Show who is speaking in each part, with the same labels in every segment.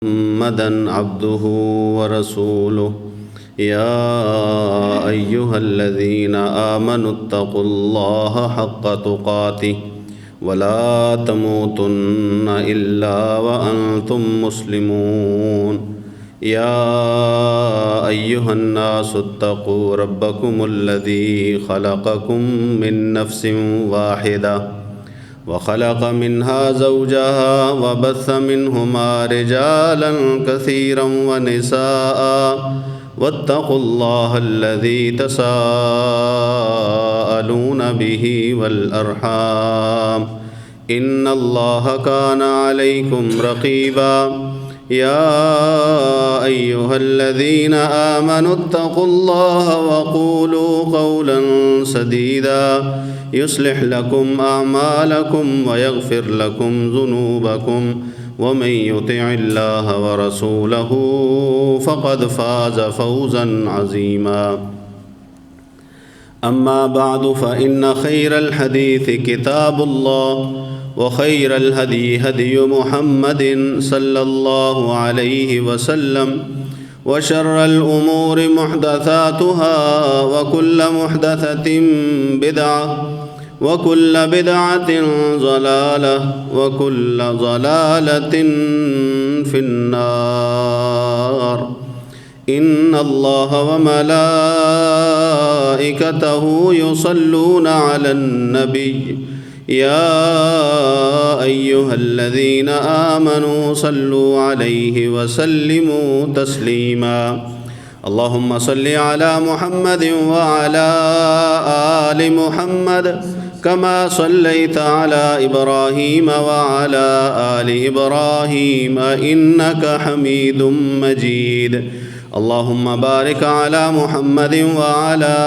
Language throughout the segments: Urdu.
Speaker 1: محمدًا عبده ورسوله يا أيها الذين آمنوا اتقوا الله حق تقاته ولا تموتن إلا وأنتم مسلمون يا أيها الناس اتقوا ربكم الذي خلقكم من نفس واحدة وخلق منها زوجها وبث منهما رجالا كثيرا ونساء واتقوا الله الذي تساءلون به والأرحام إن الله كان عليكم رقيبا يا أيها الذين آمنوا اتقوا الله وقولوا قولا سديدا يصلح لكم أعمالكم ويغفر لكم ذنوبكم ومن يطع الله ورسوله فقد فاز فوزا عظيما أما بعد فإن خير الحديث كتاب الله وخير الهدي هدي محمد صلى الله عليه وسلم وشر الأمور محدثاتها وكل محدثة بدعة وكل بدعة ضلالة وكل ضلالة في النار إن الله وملائكته يصلون على النبي يا أيها الذين آمنوا صلوا عليه وسلموا تسليما اللهم صل على محمد وعلى آل محمد كما صليت على إبراهيم وعلى آل إبراهيم إنك حميد مجيد اللهم بارك على محمد وعلى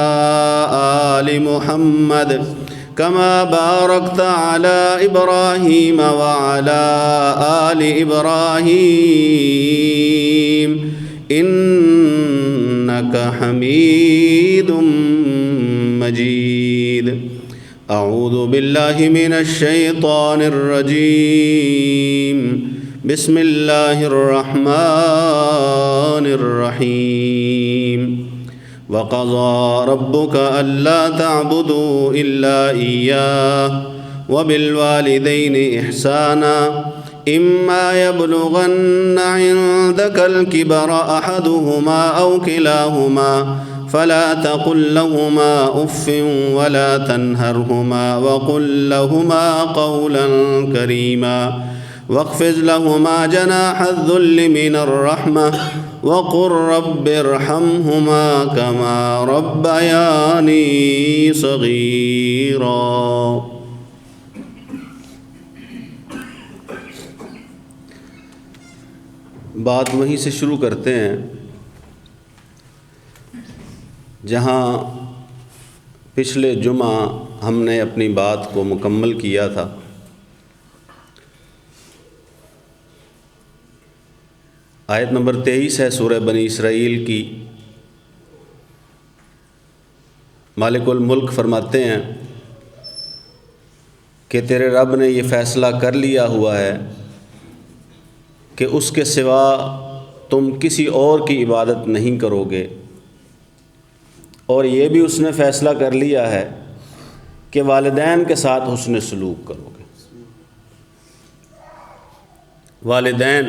Speaker 1: آل محمد كما باركت على إبراهيم وعلى آل إبراهيم إنك حميد مجيد أعوذ بالله من الشيطان الرجيم بسم الله الرحمن الرحيم وقضى ربك ألا تعبدوا إلا إياه وبالوالدين إحسانا إما يبلغن عندك الكبر أحدهما أو كلاهما فلا تقل لهما أف ولا تنهرهما وقل لهما قولا كريما واخفض لهما جناح الذل من الرحمة وقل رب ارحمهما كما ربياني صغيرا بات وہیں سے شروع کرتے ہیں جہاں پچھلے جمعہ ہم نے اپنی بات کو مکمل کیا تھا۔ آیت نمبر 23 ہے سورہ بنی اسرائیل کی۔ مالک الملک فرماتے ہیں کہ تیرے رب نے یہ فیصلہ کر لیا ہوا ہے کہ اس کے سوا تم کسی اور کی عبادت نہیں کرو گے، اور یہ بھی اس نے فیصلہ کر لیا ہے کہ والدین کے ساتھ حسن سلوک کرو گے۔ والدین،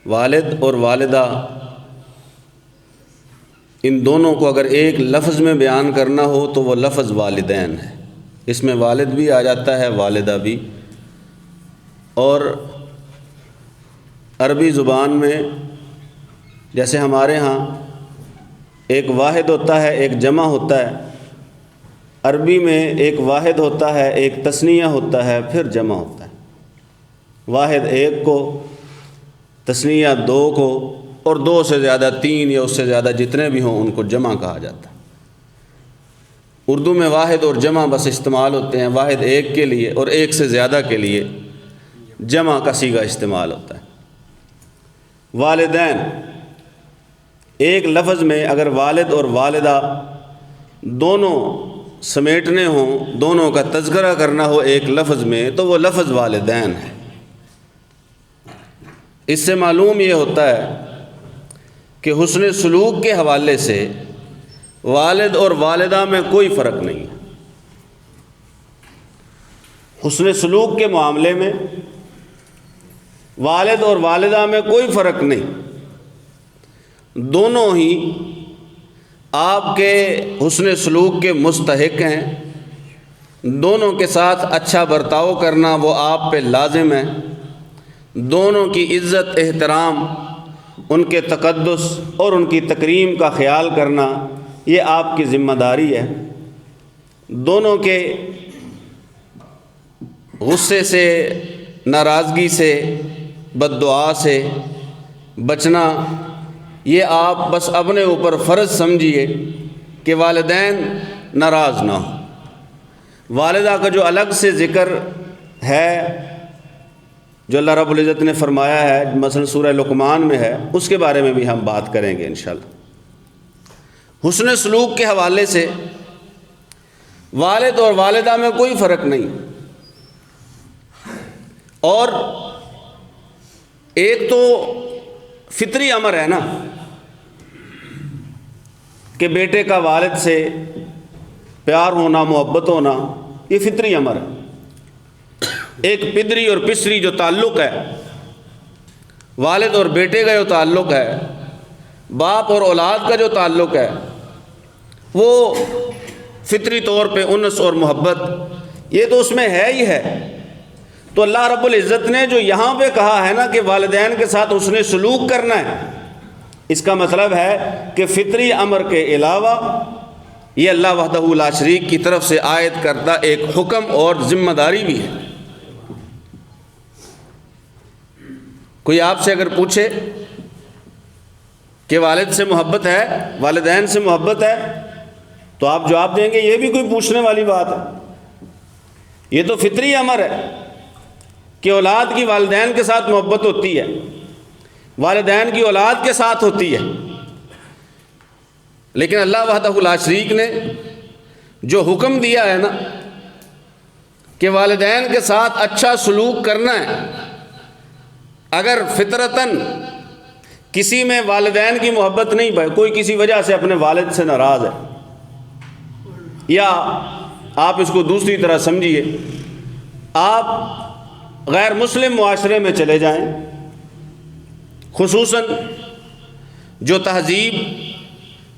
Speaker 1: والد اور والدہ، ان دونوں کو اگر ایک لفظ میں بیان کرنا ہو تو وہ لفظ والدین ہے۔ اس میں والد بھی آ جاتا ہے، والدہ بھی۔ اور عربی زبان میں جیسے ہمارے ہاں ایک واحد ہوتا ہے، ایک جمع ہوتا ہے، عربی میں ایک واحد ہوتا ہے، ایک تثنیہ ہوتا ہے، پھر جمع ہوتا ہے۔ واحد ایک کو، تثنیہ دو کو، اور دو سے زیادہ تین یا اس سے زیادہ جتنے بھی ہوں ان کو جمع کہا جاتا ہے۔ اردو میں واحد اور جمع بس استعمال ہوتے ہیں، واحد ایک کے لیے اور ایک سے زیادہ کے لیے جمع کا صیغہ استعمال ہوتا ہے۔ والدین، ایک لفظ میں اگر والد اور والدہ دونوں سمیٹنے ہوں، دونوں کا تذکرہ کرنا ہو ایک لفظ میں، تو وہ لفظ والدین ہے۔ اس سے معلوم یہ ہوتا ہے کہ حسن سلوک کے حوالے سے والد اور والدہ میں کوئی فرق نہیں ہے۔ حسن سلوک کے معاملے میں والد اور والدہ میں کوئی فرق نہیں، دونوں ہی آپ کے حسن سلوک کے مستحق ہیں، دونوں کے ساتھ اچھا برتاؤ کرنا وہ آپ پہ لازم ہے، دونوں کی عزت احترام، ان کے تقدس اور ان کی تکریم کا خیال کرنا یہ آپ کی ذمہ داری ہے۔ دونوں کے غصے سے، ناراضگی سے، بد دعا سے بچنا یہ آپ بس اپنے اوپر فرض سمجھیے کہ والدین ناراض نہ ہوں۔ والدہ کا جو الگ سے ذکر ہے جو اللہ رب العزت نے فرمایا ہے، مثلا سورہ لقمان میں ہے، اس کے بارے میں بھی ہم بات کریں گے انشاءاللہ۔ حسن سلوک کے حوالے سے والد اور والدہ میں کوئی فرق نہیں، اور ایک تو فطری امر ہے نا کہ بیٹے کا والد سے پیار ہونا، محبت ہونا، یہ فطری امر ہے۔ ایک پدری اور پسری جو تعلق ہے، والد اور بیٹے کا جو تعلق ہے، باپ اور اولاد کا جو تعلق ہے، وہ فطری طور پہ انس اور محبت یہ تو اس میں ہے ہی ہے۔ تو اللہ رب العزت نے جو یہاں پہ کہا ہے نا کہ والدین کے ساتھ حسن سلوک کرنا ہے، اس کا مطلب ہے کہ فطری امر کے علاوہ یہ اللہ وحدہ لا شریک کی طرف سے عائد کردہ ایک حکم اور ذمہ داری بھی ہے۔ کوئی آپ سے اگر پوچھے کہ والد سے محبت ہے، والدین سے محبت ہے، تو آپ جواب دیں گے یہ بھی کوئی پوچھنے والی بات ہے، یہ تو فطری امر ہے کہ اولاد کی والدین کے ساتھ محبت ہوتی ہے، والدین کی اولاد کے ساتھ ہوتی ہے۔ لیکن اللہ وحدہ لا شریک نے جو حکم دیا ہے نا کہ والدین کے ساتھ اچھا سلوک کرنا ہے، اگر فطرتاً کسی میں والدین کی محبت نہیں پائے، کوئی کسی وجہ سے اپنے والد سے ناراض ہے، یا آپ اس کو دوسری طرح سمجھیے، آپ غیر مسلم معاشرے میں چلے جائیں، خصوصاً جو تہذیب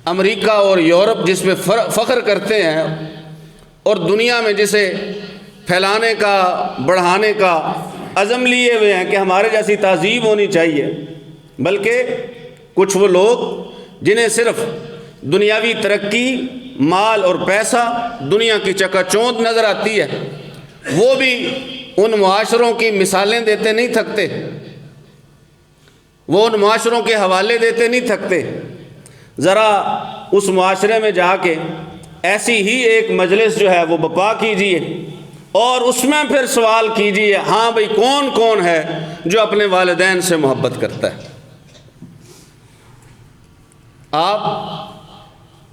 Speaker 1: امریکہ اور یورپ جس پہ فخر کرتے ہیں اور دنیا میں جسے پھیلانے کا، بڑھانے کا عزم لیے ہوئے ہیں کہ ہمارے جیسی تہذیب ہونی چاہیے، بلکہ کچھ وہ لوگ جنہیں صرف دنیاوی ترقی، مال اور پیسہ، دنیا کی چکا چوند نظر آتی ہے، وہ بھی ان معاشروں کی مثالیں دیتے نہیں تھکتے، وہ ان معاشروں کے حوالے دیتے نہیں تھکتے۔ ذرا اس معاشرے میں جا کے ایسی ہی ایک مجلس جو ہے وہ برپا کیجیے اور اس میں پھر سوال کیجیے، ہاں بھئی کون کون ہے جو اپنے والدین سے محبت کرتا ہے؟ آپ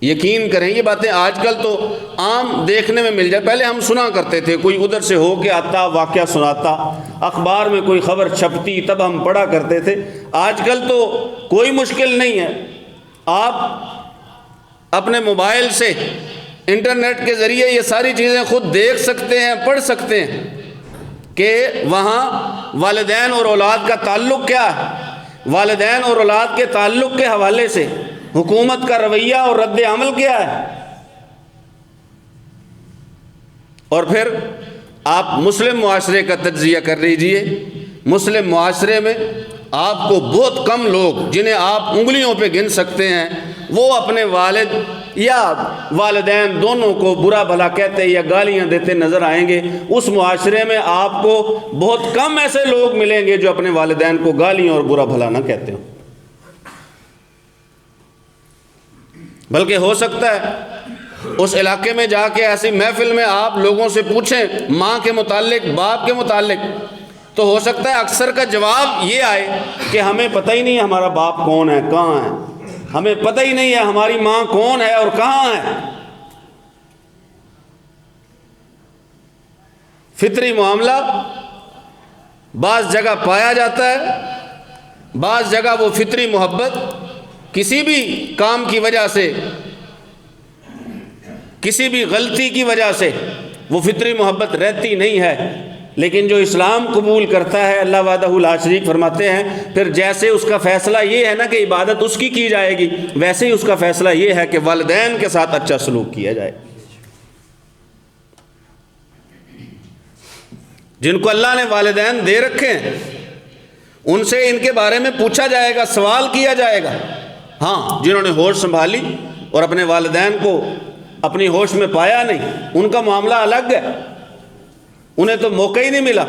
Speaker 1: یقین کریں یہ باتیں آج کل تو عام دیکھنے میں مل جائے، پہلے ہم سنا کرتے تھے، کوئی ادھر سے ہو کے آتا، واقعہ سناتا، اخبار میں کوئی خبر چھپتی، تب ہم پڑھا کرتے تھے۔ آج کل تو کوئی مشکل نہیں ہے، آپ اپنے موبائل سے انٹرنیٹ کے ذریعے یہ ساری چیزیں خود دیکھ سکتے ہیں، پڑھ سکتے ہیں کہ وہاں والدین اور اولاد کا تعلق کیا ہے، والدین اور اولاد کے تعلق کے حوالے سے حکومت کا رویہ اور رد عمل کیا ہے۔ اور پھر آپ مسلم معاشرے کا تجزیہ کر لیجئے، مسلم معاشرے میں آپ کو بہت کم لوگ جنہیں آپ انگلیوں پہ گن سکتے ہیں وہ اپنے والد یا والدین دونوں کو برا بھلا کہتے یا گالیاں دیتے نظر آئیں گے۔ اس معاشرے میں آپ کو بہت کم ایسے لوگ ملیں گے جو اپنے والدین کو گالیاں اور برا بھلا نہ کہتے ہوں، بلکہ ہو سکتا ہے اس علاقے میں جا کے ایسی محفل میں آپ لوگوں سے پوچھیں ماں کے متعلق، باپ کے متعلق، تو ہو سکتا ہے اکثر کا جواب یہ آئے کہ ہمیں پتہ ہی نہیں ہے ہمارا باپ کون ہے، کہاں ہے، ہمیں پتہ ہی نہیں ہے ہماری ماں کون ہے اور کہاں ہے۔ فطری معاملہ بعض جگہ پایا جاتا ہے بعض جگہ وہ فطری محبت کسی بھی کام کی وجہ سے، کسی بھی غلطی کی وجہ سے وہ فطری محبت رہتی نہیں ہے، لیکن جو اسلام قبول کرتا ہے اللہ وحدہ لا شریک فرماتے ہیں پھر جیسے اس کا فیصلہ یہ ہے نا کہ عبادت اس کی جائے گی، ویسے ہی اس کا فیصلہ یہ ہے کہ والدین کے ساتھ اچھا سلوک کیا جائے۔ جن کو اللہ نے والدین دے رکھے ہیں ان سے ان کے بارے میں پوچھا جائے گا، سوال کیا جائے گا۔ ہاں، جنہوں نے ہوش سنبھالی اور اپنے والدین کو اپنی ہوش میں پایا نہیں، ان کا معاملہ الگ ہے، انہیں تو موقع ہی نہیں ملا۔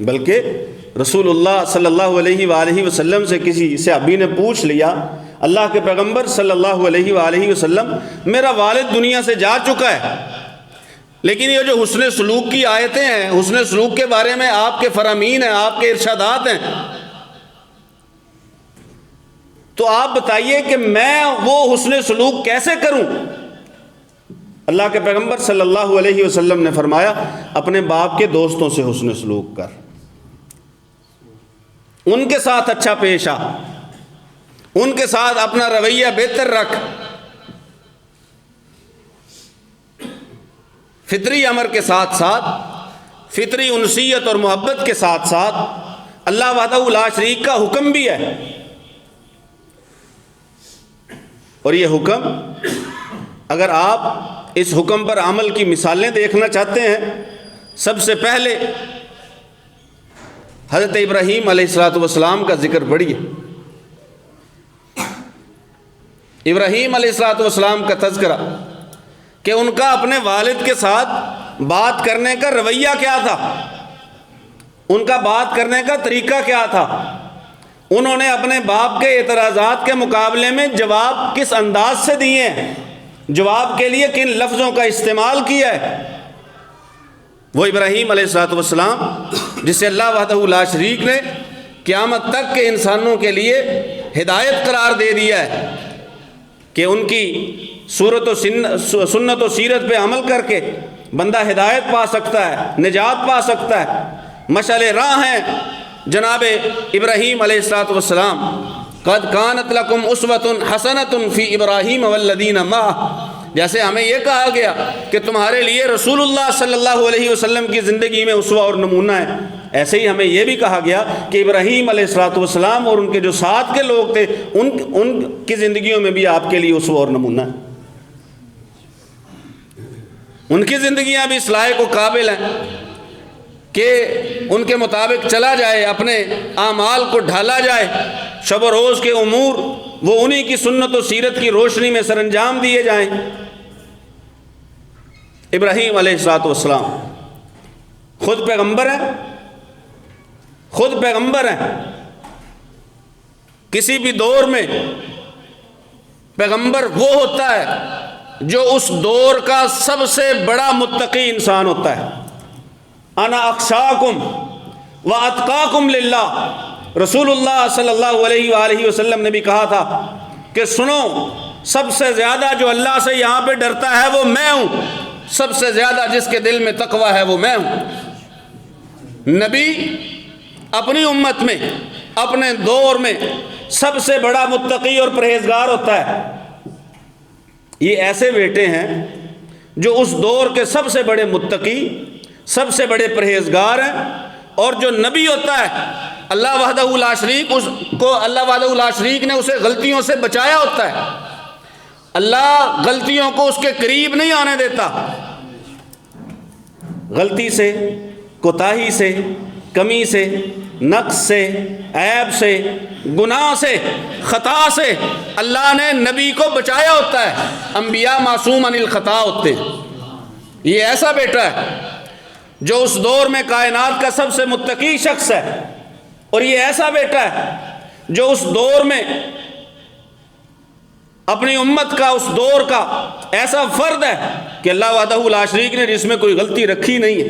Speaker 1: بلکہ رسول اللہ صلی اللہ علیہ وآلہ وسلم سے کسی صحابی نے پوچھ لیا، اللہ کے پیغمبر صلی اللہ علیہ وآلہ وسلم، میرا والد دنیا سے جا چکا ہے، لیکن یہ جو حسن سلوک کی آیتیں ہیں، حسن سلوک کے بارے میں آپ کے فرامین ہیں، آپ کے ارشادات ہیں، تو آپ بتائیے کہ میں وہ حسن سلوک کیسے کروں؟ اللہ کے پیغمبر صلی اللہ علیہ وسلم نے فرمایا، اپنے باپ کے دوستوں سے حسن سلوک کر، ان کے ساتھ اچھا پیش آ، ان کے ساتھ اپنا رویہ بہتر رکھ۔ فطری امر کے ساتھ ساتھ، فطری انسیت اور محبت کے ساتھ ساتھ اللہ وحدہ لا شریک کا حکم بھی ہے، اور یہ حکم اگر آپ اس حکم پر عمل کی مثالیں دیکھنا چاہتے ہیں، سب سے پہلے حضرت ابراہیم علیہ السلام کا ذکر پڑھیے۔ ابراہیم علیہ السلام کا تذکرہ کہ ان کا اپنے والد کے ساتھ بات کرنے کا رویہ کیا تھا، ان کا بات کرنے کا طریقہ کیا تھا، انہوں نے اپنے باپ کے اعتراضات کے مقابلے میں جواب کس انداز سے دیے ہیں، جواب کے لیے کن لفظوں کا استعمال کیا ہے۔ وہ ابراہیم علیہ السلام جسے اللہ وحدہ لا شریک نے قیامت تک کے انسانوں کے لیے ہدایت قرار دے دیا ہے کہ ان کی صورت و سنت و سیرت پہ عمل کر کے بندہ ہدایت پا سکتا ہے، نجات پا سکتا ہے، مشعل راہ ہیں جناب ابراہیم علیہ السلام۔ قد کانت لکم اسوۃ حسنۃ فی ابراہیم والذین معہ، جیسے ہمیں یہ کہا گیا کہ تمہارے لیے رسول اللہ صلی اللہ علیہ وسلم کی زندگی میں اسوہ اور نمونہ ہے، ایسے ہی ہمیں یہ بھی کہا گیا کہ ابراہیم علیہ السلام اور ان کے جو ساتھ کے لوگ تھے ان کی زندگیوں میں بھی آپ کے لیے اسوہ اور نمونہ ہے، ان کی زندگیاں بھی اصلاح کو قابل ہیں کہ ان کے مطابق چلا جائے، اپنے اعمال کو ڈھالا جائے، شب و روز کے امور وہ انہی کی سنت و سیرت کی روشنی میں سر انجام دیے جائیں۔ ابراہیم علیہ السلام خود پیغمبر ہیں، خود پیغمبر ہیں، کسی بھی دور میں پیغمبر وہ ہوتا ہے جو اس دور کا سب سے بڑا متقی انسان ہوتا ہے۔ انا اخشاکم و اتقاکم للہ، رسول اللہ صلی اللہ علیہ وآلہ وسلم نے بھی کہا تھا کہ سنو، سب سے زیادہ جو اللہ سے یہاں پہ ڈرتا ہے وہ میں ہوں، سب سے زیادہ جس کے دل میں تقوی ہے وہ میں ہوں۔ نبی اپنی امت میں، اپنے دور میں سب سے بڑا متقی اور پرہیزگار ہوتا ہے۔ یہ ایسے بیٹے ہیں جو اس دور کے سب سے بڑے متقی، سب سے بڑے پرہیزگار ہیں، اور جو نبی ہوتا ہے اللہ وحدہ لا شریک اللہ وحدہ لا شریک نے اسے غلطیوں سے بچایا ہوتا ہے، اللہ غلطیوں کو اس کے قریب نہیں آنے دیتا۔ غلطی سے، کوتاہی سے، کمی سے، نقص سے، عیب سے، گناہ سے، خطا سے اللہ نے نبی کو بچایا ہوتا ہے۔ انبیاء معصوم عن الخطا ہوتے ہیں۔ یہ ایسا بیٹا ہے جو اس دور میں کائنات کا سب سے متقی شخص ہے، اور یہ ایسا بیٹا ہے جو اس دور میں اپنی امت کا، اس دور کا ایسا فرد ہے کہ اللہ وحدہ لا شریک نے جس میں کوئی غلطی رکھی نہیں ہے۔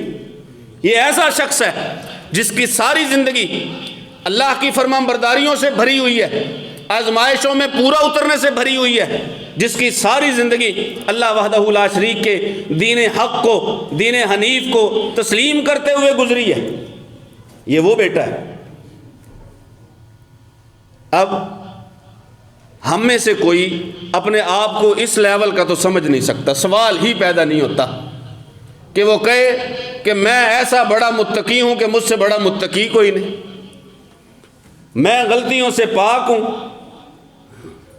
Speaker 1: یہ ایسا شخص ہے جس کی ساری زندگی اللہ کی فرمان برداریوں سے بھری ہوئی ہے، آزمائشوں میں پورا اترنے سے بھری ہوئی ہے، جس کی ساری زندگی اللہ وحدہ لا شریک کے دین حق کو، دین حنیف کو تسلیم کرتے ہوئے گزری ہے۔ یہ وہ بیٹا ہے۔ اب ہم میں سے کوئی اپنے آپ کو اس لیول کا تو سمجھ نہیں سکتا، سوال ہی پیدا نہیں ہوتا کہ وہ کہے کہ میں ایسا بڑا متقی ہوں کہ مجھ سے بڑا متقی کوئی نہیں، میں غلطیوں سے پاک ہوں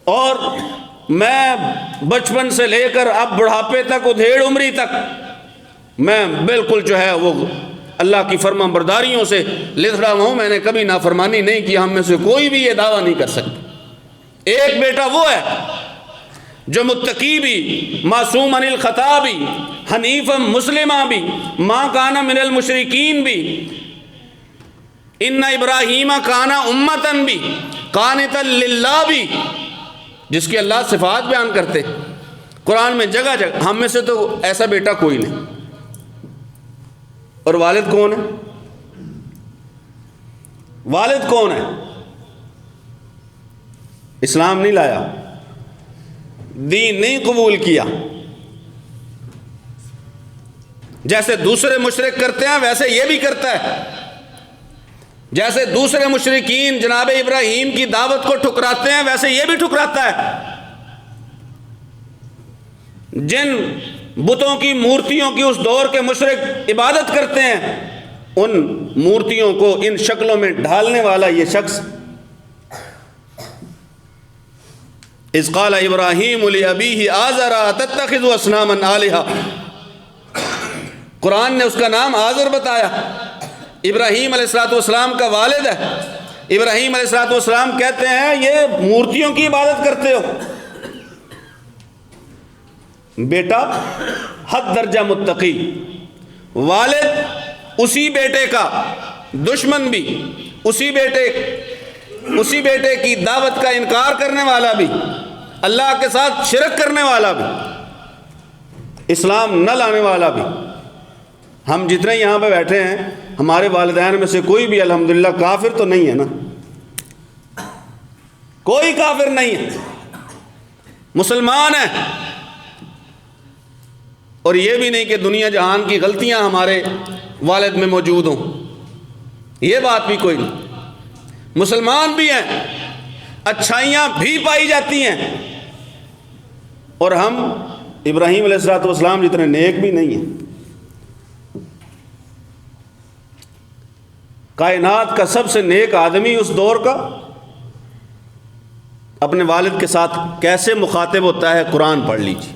Speaker 1: اور میں بچپن سے لے کر اب بڑھاپے تک، ادھیڑ عمری تک میں بالکل جو ہے وہ اللہ کی فرما برداریوں سے لتڑا ہوا ہوں، میں نے کبھی نافرمانی نہیں کی۔ ہم میں سے کوئی بھی یہ دعویٰ نہیں کر سکتا۔ ایک بیٹا وہ ہے جو متقی بھی، معصوم عن الخطا بھی، حنیفا مسلمہ بھی، ما کان من المشرکین بھی، ان ابراہیم کان امتاً بھی، قانتا للہ بھی، جس کی اللہ صفات بیان کرتے قرآن میں جگہ جگہ۔ ہم میں سے تو ایسا بیٹا کوئی نہیں۔ اور والد کون ہے؟ والد کون ہے؟ اسلام نہیں لایا، دین نہیں قبول کیا، جیسے دوسرے مشرک کرتے ہیں ویسے یہ بھی کرتا ہے، جیسے دوسرے مشرکین جناب ابراہیم کی دعوت کو ٹھکراتے ہیں ویسے یہ بھی ٹھکراتا ہے۔ جن بتوں کی، مورتیوں کی اس دور کے مشرک عبادت کرتے ہیں، ان مورتیوں کو ان شکلوں میں ڈھالنے والا یہ شخص، اذ قال ابراہیم لابیہ آزر اتتخذ اصناما آلہہ، قرآن نے اس کا نام آزر بتایا۔ ابراہیم علیہ السلام کا والد ہے۔ ابراہیم علیہ السلام کہتے ہیں یہ مورتیوں کی عبادت کرتے ہو۔ بیٹا حد درجہ متقی، والد اسی بیٹے کا دشمن بھی، اسی بیٹے کی دعوت کا انکار کرنے والا بھی، اللہ کے ساتھ شرک کرنے والا بھی، اسلام نہ لانے والا بھی۔ ہم جتنے یہاں پہ بیٹھے ہیں ہمارے والدین میں سے کوئی بھی الحمدللہ کافر تو نہیں ہے نا، کوئی کافر نہیں ہے، مسلمان ہے۔ اور یہ بھی نہیں کہ دنیا جہان کی غلطیاں ہمارے والد میں موجود ہوں، یہ بات بھی کوئی نہیں، مسلمان بھی ہیں، اچھائیاں بھی پائی جاتی ہیں، اور ہم ابراہیم علیہ السلام جتنے نیک بھی نہیں ہیں۔ کائنات کا سب سے نیک آدمی اس دور کا اپنے والد کے ساتھ کیسے مخاطب ہوتا ہے، قرآن پڑھ لیجیے۔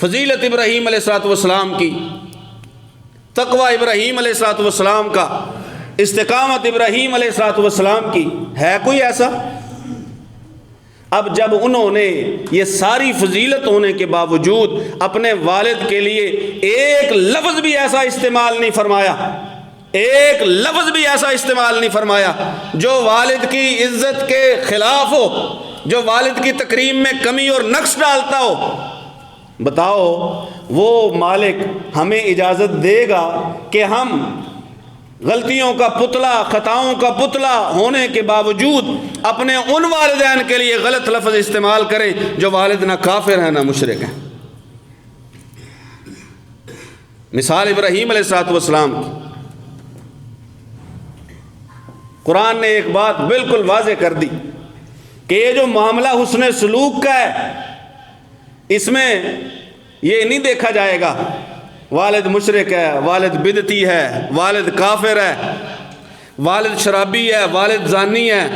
Speaker 1: فضیلت ابراہیم علیہ السلام کی، تقوی ابراہیم علیہ السلام کا، استقامت ابراہیم علیہ السلام کی، ہے کوئی ایسا؟ اب جب انہوں نے یہ ساری فضیلت ہونے کے باوجود اپنے والد کے لیے ایک لفظ بھی ایسا استعمال نہیں فرمایا، ایک لفظ بھی ایسا استعمال نہیں فرمایا جو والد کی عزت کے خلاف ہو، جو والد کی تکریم میں کمی اور نقص ڈالتا ہو، بتاؤ وہ مالک ہمیں اجازت دے گا کہ ہم غلطیوں کا پتلا، خطاؤں کا پتلا ہونے کے باوجود اپنے ان والدین کے لیے غلط لفظ استعمال کریں جو والد نہ کافر ہیں نہ مشرک ہیں؟ مثال ابراہیم علیہ السلام کی، قرآن نے ایک بات بالکل واضح کر دی کہ یہ جو معاملہ حسن سلوک کا ہے، اس میں یہ نہیں دیکھا جائے گا والد مشرک ہے، والد بدعتی ہے، والد کافر ہے، والد شرابی ہے، والد زانی ہے،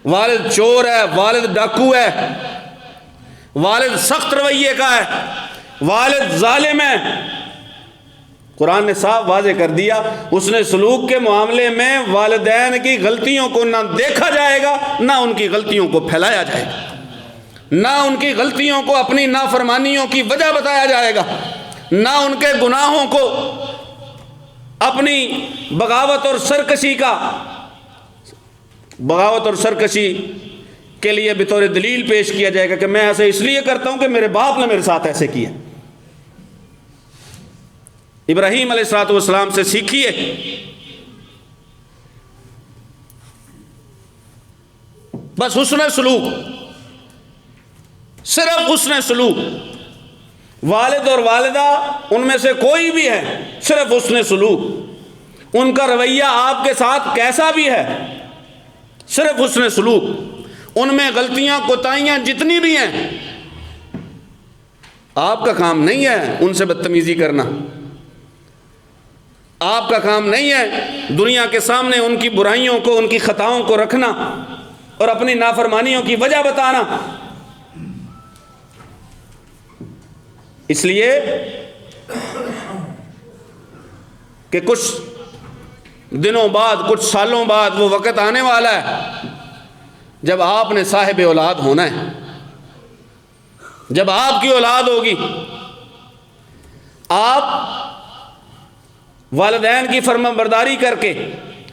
Speaker 1: والد چور ہے، والد ڈاکو ہے، والد سخت رویے کا ہے، والد ظالم ہے۔ قرآن نے صاف واضح کر دیا حسن سلوک کے معاملے میں والدین کی غلطیوں کو نہ دیکھا جائے گا، نہ ان کی غلطیوں کو پھیلایا جائے گا، نہ ان کی غلطیوں کو اپنی نافرمانیوں کی وجہ بتایا جائے گا، نہ ان کے گناہوں کو اپنی بغاوت اور سرکشی کے لیے بطور دلیل پیش کیا جائے گا کہ میں ایسے اس لیے کرتا ہوں کہ میرے باپ نے میرے ساتھ ایسے کیا۔ ابراہیم علیہ السلام سے سیکھیے، بس حسن سلوک، صرف حسن سلوک۔ والد اور والدہ ان میں سے کوئی بھی ہے، صرف حسن سلوک، ان کا رویہ آپ کے ساتھ کیسا بھی ہے، صرف حسن سلوک، ان میں غلطیاں کوتاہیاں جتنی بھی ہیں آپ کا کام نہیں ہے ان سے بدتمیزی کرنا، آپ کا کام نہیں ہے دنیا کے سامنے ان کی برائیوں کو، ان کی خطاؤں کو رکھنا اور اپنی نافرمانیوں کی وجہ بتانا۔ اس لیے کہ کچھ دنوں بعد، کچھ سالوں بعد وہ وقت آنے والا ہے جب آپ نے صاحب اولاد ہونا ہے، جب آپ کی اولاد ہوگی، آپ والدین کی فرما برداری کر کے،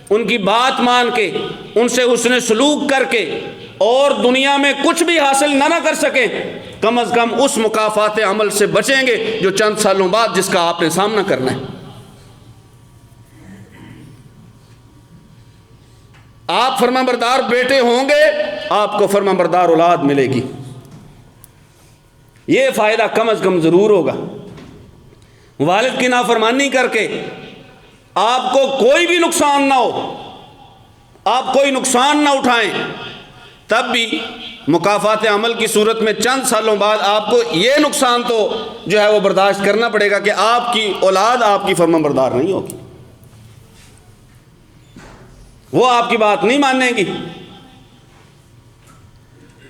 Speaker 1: ان کی بات مان کے، ان سے حسن سلوک کر کے، اور دنیا میں کچھ بھی حاصل نہ کر سکیں، کم از کم اس مکافات عمل سے بچیں گے جو چند سالوں بعد جس کا آپ نے سامنا کرنا ہے۔ آپ فرما بردار بیٹے ہوں گے، آپ کو فرما بردار اولاد ملے گی، یہ فائدہ کم از کم ضرور ہوگا۔ والد کی نافرمانی کر کے آپ کو کوئی بھی نقصان نہ ہو، آپ کوئی نقصان نہ اٹھائیں، تب بھی مکافات عمل کی صورت میں چند سالوں بعد آپ کو یہ نقصان تو جو ہے وہ برداشت کرنا پڑے گا کہ آپ کی اولاد آپ کی فرما بردار نہیں ہوگی، وہ آپ کی بات نہیں مانیں گی۔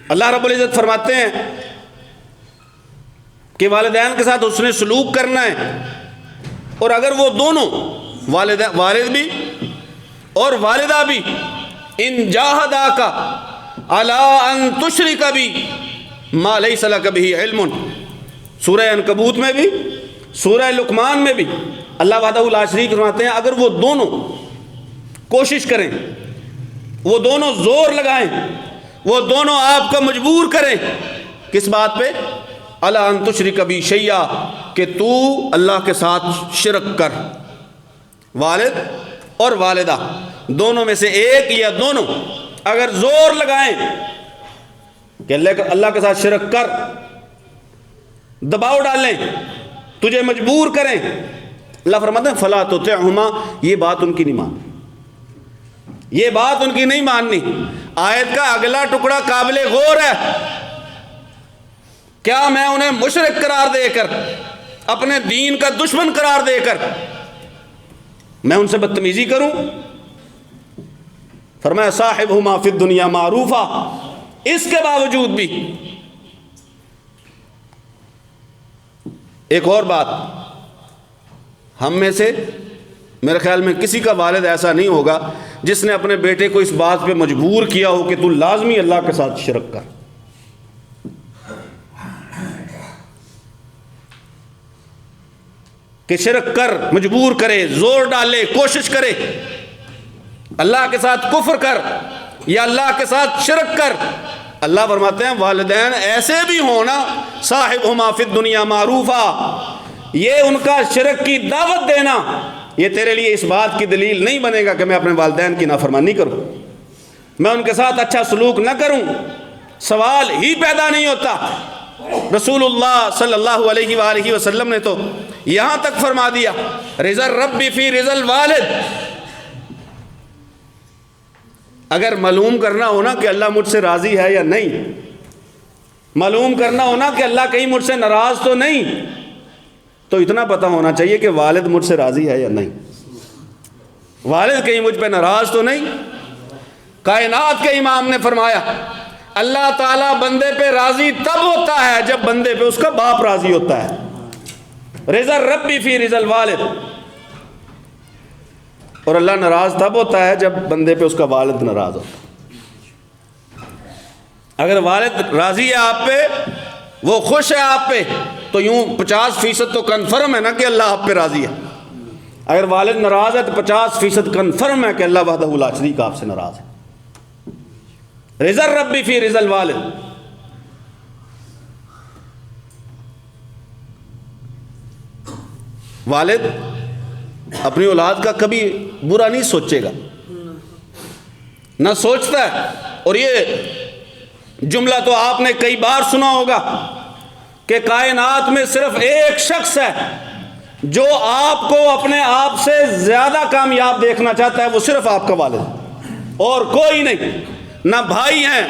Speaker 1: اللہ رب العزت فرماتے ہیں کہ والدین کے ساتھ حسن سلوک کرنا ہے، اور اگر وہ دونوں والد بھی اور والدہ بھی ان جاہداک علی ان تشرک بی ما لیس لک بہ علم، سورہ عنکبوت میں بھی، سورہ لقمان میں بھی اللہ وحدہ لا شریک فرماتے ہیں اگر وہ دونوں کوشش کریں، وہ دونوں زور لگائیں، وہ دونوں آپ کو مجبور کریں کس بات پہ؟ الا ان تشرک بی شیئا، کہ تو اللہ کے ساتھ شرک کر۔ والد اور والدہ دونوں میں سے ایک یا دونوں اگر زور لگائیں کہ اللہ کے ساتھ شرک کر، دباؤ ڈالیں، تجھے مجبور کریں، اللہ فرماتے ہیں فلا تطعہما، یہ بات ان کی نہیں ماننی، یہ بات ان کی نہیں ماننی۔ آیت کا اگلا ٹکڑا قابل غور ہے۔ کیا میں انہیں مشرک قرار دے کر، اپنے دین کا دشمن قرار دے کر میں ان سے بدتمیزی کروں؟ فرمایا صاحبہما فی الدنیا معروفا، اس کے باوجود بھی ایک اور بات، ہم میں سے میرے خیال میں کسی کا والد ایسا نہیں ہوگا جس نے اپنے بیٹے کو اس بات پہ مجبور کیا ہو کہ تو لازمی اللہ کے ساتھ شرک کر۔ کہ شرک کر، مجبور کرے، زور ڈالے، کوشش کرے، اللہ کے ساتھ کفر کر یا اللہ کے ساتھ شرک کر۔ اللہ فرماتے ہیں والدین ایسے بھی ہونا، صاحبہما فی الدنیا معروفا، یہ ان کا شرک کی دعوت دینا یہ تیرے لیے اس بات کی دلیل نہیں بنے گا کہ میں اپنے والدین کی نافرمانی کروں، میں ان کے ساتھ اچھا سلوک نہ کروں، سوال ہی پیدا نہیں ہوتا۔ رسول اللہ صلی اللہ علیہ وآلہ وسلم نے تو یہاں تک فرما دیا رضا الرب فی رضا الوالد، اگر معلوم کرنا ہونا کہ اللہ مجھ سے راضی ہے یا نہیں، معلوم کرنا ہونا کہ اللہ کہیں مجھ سے ناراض تو نہیں، تو اتنا پتہ ہونا چاہیے کہ والد مجھ سے راضی ہے یا نہیں، والد کہیں مجھ پہ ناراض تو نہیں۔ کائنات کے امام نے فرمایا اللہ تعالیٰ بندے پہ راضی تب ہوتا ہے جب بندے پہ اس کا باپ راضی ہوتا ہے۔ رضا الرب فی رضا الوالد، اور اللہ ناراض تب ہوتا ہے جب بندے پہ اس کا والد ناراض ہوتا ہے۔ اگر والد راضی ہے آپ پہ، وہ خوش ہے آپ پہ، تو یوں 50% تو کنفرم ہے نا کہ اللہ آپ پہ راضی ہے۔ اگر والد ناراض ہے تو 50% کنفرم ہے کہ اللہ وحدہ لا شریک آپ سے ناراض ہے۔ رضا الرب فی رضا الوالد۔ والد اپنی اولاد کا کبھی برا نہیں سوچے گا، نہ سوچتا ہے، اور یہ جملہ تو آپ نے کئی بار سنا ہوگا کہ کائنات میں صرف ایک شخص ہے جو آپ کو اپنے آپ سے زیادہ کامیاب دیکھنا چاہتا ہے وہ صرف آپ کا والد ہے، اور کوئی نہیں، نہ بھائی ہیں،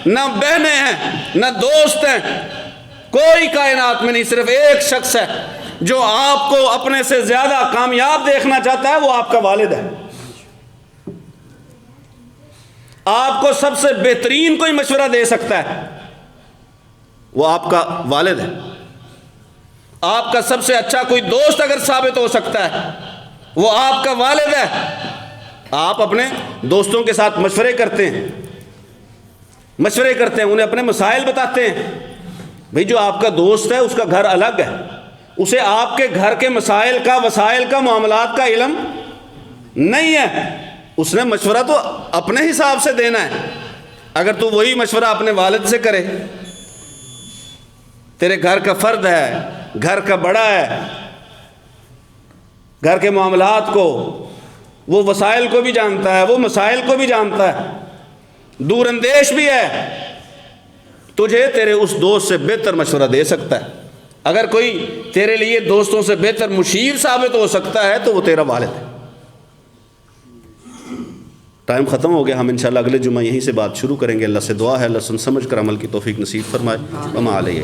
Speaker 1: نہ بہنیں ہیں، نہ دوست ہیں، کوئی کائنات میں نہیں، صرف ایک شخص ہے جو آپ کو اپنے سے زیادہ کامیاب دیکھنا چاہتا ہے، وہ آپ کا والد ہے۔ آپ کو سب سے بہترین کوئی مشورہ دے سکتا ہے، وہ آپ کا والد ہے۔ آپ کا سب سے اچھا کوئی دوست اگر ثابت ہو سکتا ہے، وہ آپ کا والد ہے۔ آپ اپنے دوستوں کے ساتھ مشورے کرتے ہیں، انہیں اپنے مسائل بتاتے ہیں۔ بھئی جو آپ کا دوست ہے اس کا گھر الگ ہے، اسے آپ کے گھر کے مسائل کا، وسائل کا، معاملات کا علم نہیں ہے، اس نے مشورہ تو اپنے حساب سے دینا ہے۔ اگر تو وہی مشورہ اپنے والد سے کرے، تیرے گھر کا فرد ہے، گھر کا بڑا ہے، گھر کے معاملات کو، وہ وسائل کو بھی جانتا ہے، وہ مسائل کو بھی جانتا ہے، دور اندیش بھی ہے، تجھے تیرے اس دوست سے بہتر مشورہ دے سکتا ہے۔ اگر کوئی تیرے لیے دوستوں سے بہتر مشیر ثابت ہو سکتا ہے تو وہ تیرا والد ہے۔ ٹائم ختم ہو گیا، ہم انشاءاللہ اگلے جمعہ یہیں سے بات شروع کریں گے۔ اللہ سے دعا ہے اللہ سن سمجھ کر عمل کی توفیق نصیب فرمائے۔ وما علیہ